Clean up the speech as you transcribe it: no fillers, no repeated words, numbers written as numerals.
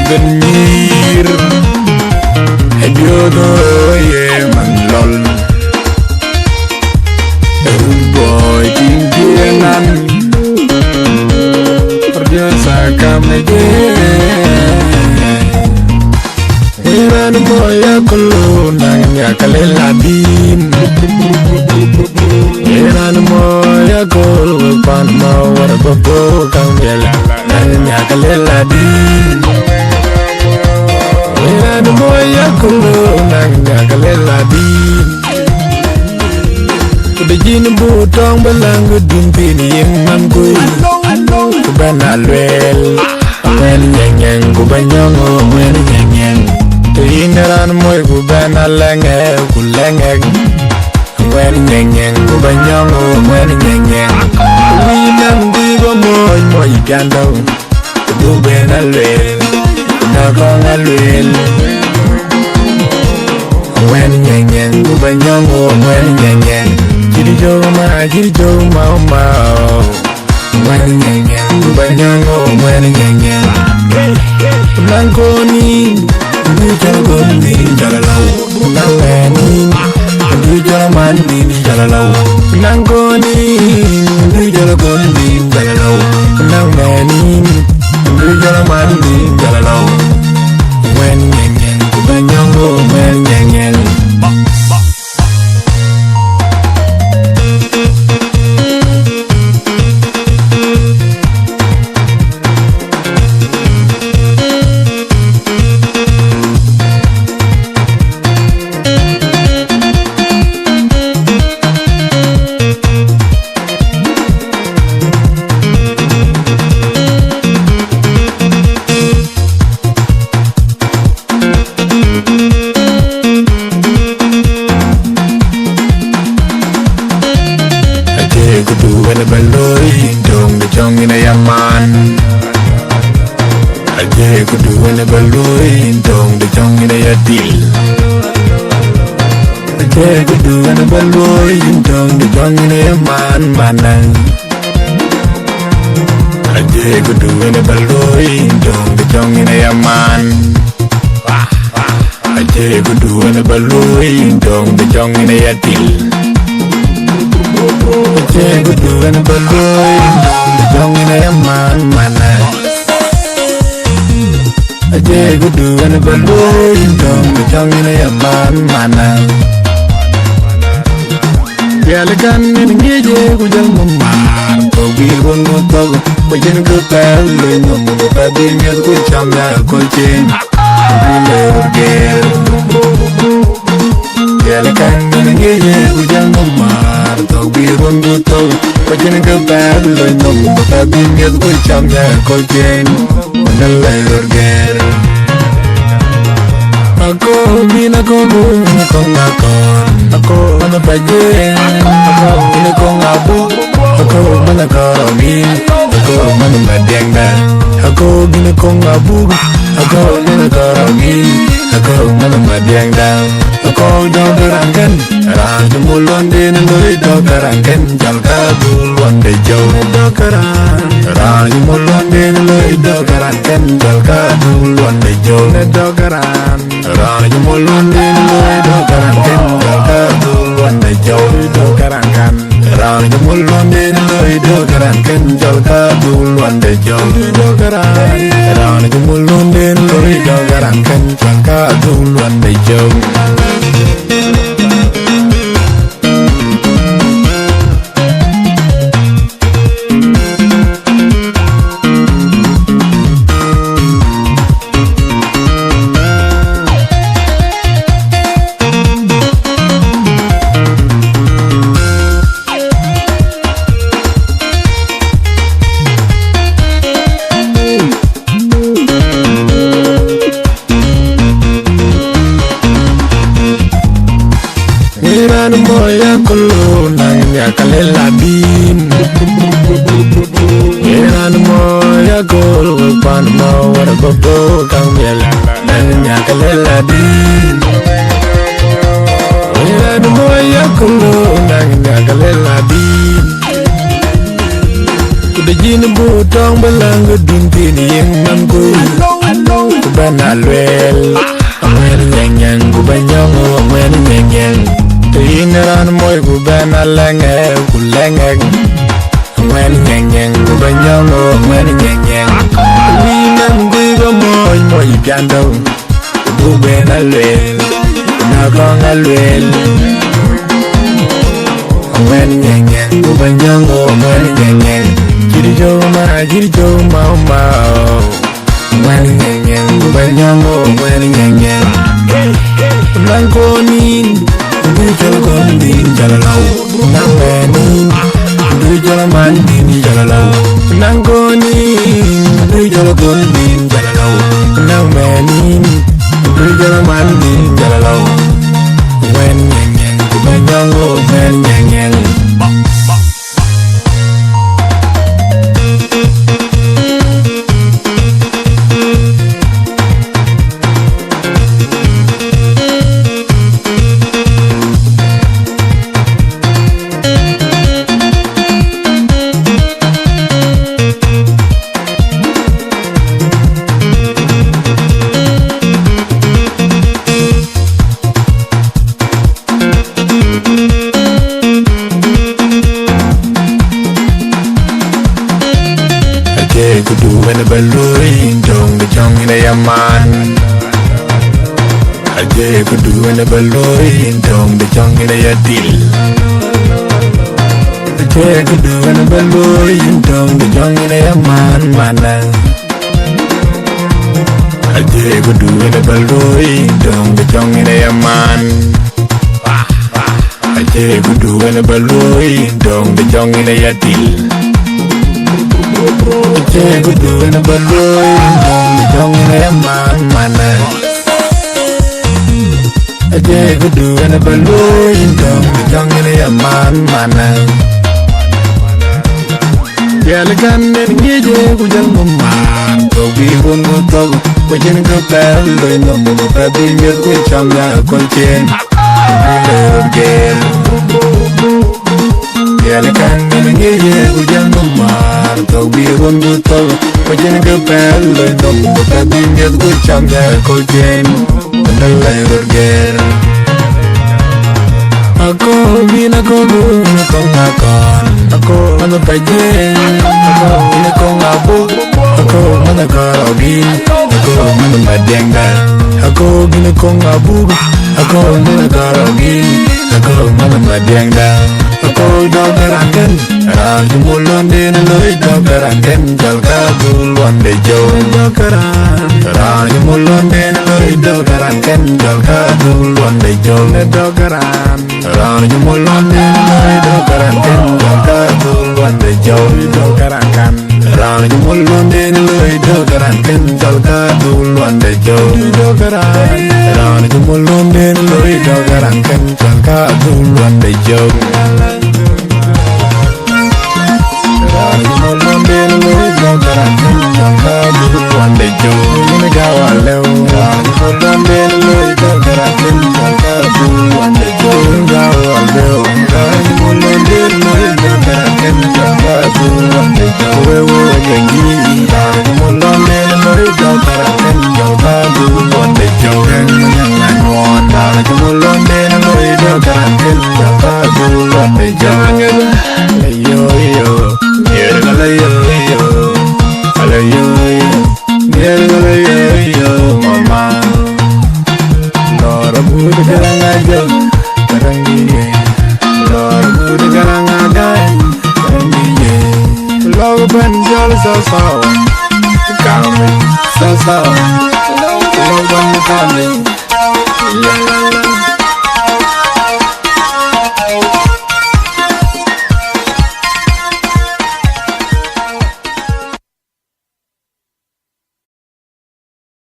benir Ebiodo ye man lol boy timpianan Perjasa kamege Iran moya kulu nangya kaleladin Iran moya kulu pan mawar bobo kambela nangya kaleladin Iran moya kulu nangya kaleladin Kudajin butong balang gudumpi ni mangkui Kubana lwel Mwen nyeng kubanyong mwen nyeng Tuineran moy kubana lenge kulenge Mwen nyeng kubanyong mwen nyeng Winam digo moy moy gando Kubena lwel Kunakonga lwel Mwen nyeng kubanyong mwen nyeng Jiri joma mao Mwen nyeng kubanyong mwen nyeng Langkoni Goni jalalau Nangani Jalamanni jalalau Nangoni Jalagoni jalalau Nangani Jalamanni jalalau Wen nyeng kubanyong wen nyeng Baloi dong de jong ina yaman Aje kudu ina baloi dong de jong ina yadil Aje kudu ina baloi dong de jong ina yaman manang Aje kudu ina baloi dong de jong ina yaman Aje kudu ina baloi dong de jong ina yadil Aje kudu ina baloi dong ina yaman mana Aje kudu ina baloi dong ina yaman mana Yalakan ina ngeje kujang mamar Kogir kono togo Bajan kepel Lenyom Padi miat kucam ya kolcin Bile urgel Yalakan ina ngeje kujang mamar Kogir kono togo Bajan kepel Lenyom Padi miat kucam ya kolcin Bile urgel Ako bina kono kong akon Ako mana bajen Ako bina kong abu Ako mana karongin Ako mana madengda Ako bina kong abu Ako mana karongin Ako mana madengda Ako jodorangan Raja mulon din Ndoy dokarangan Jal kabul wande jaw Dokaran Raja mulon din Ndoy dokarangan Jal kabul wande jaw Dokaran Raja mulon din Ndoy dokarangan Jal kabul wande jaw Dokarangan Raja mulon din Ndoy dokarangan Jal kabul wande jaw Dokaran Raja mulon din Ndoy dokarangan Jal kabul wande jaw Iran moya kulu nangya kaleladin Iran moya kulu pan mawar bobo kambela nangya kaleladin Iran moya kulu nangya kaleladin Kudaji in bu tong balang dun tin yen man ku bana lwel amen nyen ku banyong amen nyen tin ran moy ku bana lenge ku lenge amen nyen ku banyong amen nyen ni nam ku go moy piando ku bana lwel na kong lwel amen nyen ku banyong amen nyen Jiri jo ma When nyen banyango when nyen Nanko nin du jol kon din jalalau Nanganin du jol man din jalalau Nanko nin du jol kon din jalalau Nanganin du jol man din jalalau When nyen banyango when nyen Ku du when the balloon dong the jong in a man. Aje ku du when the balloon dong the jong in a deal. Aje ku du when the balloon dong the jong in a man. Aje ku du when the balloon dong the jong in a man. Aje ku du when the balloon dong the jong in a deal. Aje ku du when the balloon dong the jong in a man. Aje ku du when the balloon dong the jong in a man. Yalla kan ne ngeje ku jang man to bi gon go to ko jen ko pel do no mo pa bi nge ku cham ya ko chen Yalla kan ne ngeje ku jang man to bi gon go to ko jen ko pel do no mo pa bi nge ku cham ya ko chen Ako bina ko na ko ngakon Ako ano pajen Ako bina ko ngabu Ako mana karogin Ako mana madengda Ako bina ko ngabu Ako mana karogin Ako mana madengda Ako dogarakan Raja mulon din loy dogarakan Jalka duluan de jow dogaran Raja mulon din loy dogarakan Jalka duluan de jow dogaran Raja mulon din loy dogarakan Jalka duluan de jow dogaran Raja mulon din loy dogarakan Jalka duluan de jow dogaran Raja mulon din loy dogarakan Jalka duluan de jow Raja mulon din loy dogarakan Jalka duluan de jow Gawalew Raja mulon din loy dogarakan Jalka duluan de jow Gawalew Raja mulon din loy dogarakan Jalka duluan de jow Wewe janji Raja mulon din loy dogarakan Jalka duluan de jow Jangan won Raja mulon din loy dogarakan Jalka duluan de jow Ayo yo Ayo yo Ayo yo mama Lora budi garang aja garang diye Lora budi garang agai garang diye Lora banjal sasaw kami sasaw Lora banjal kami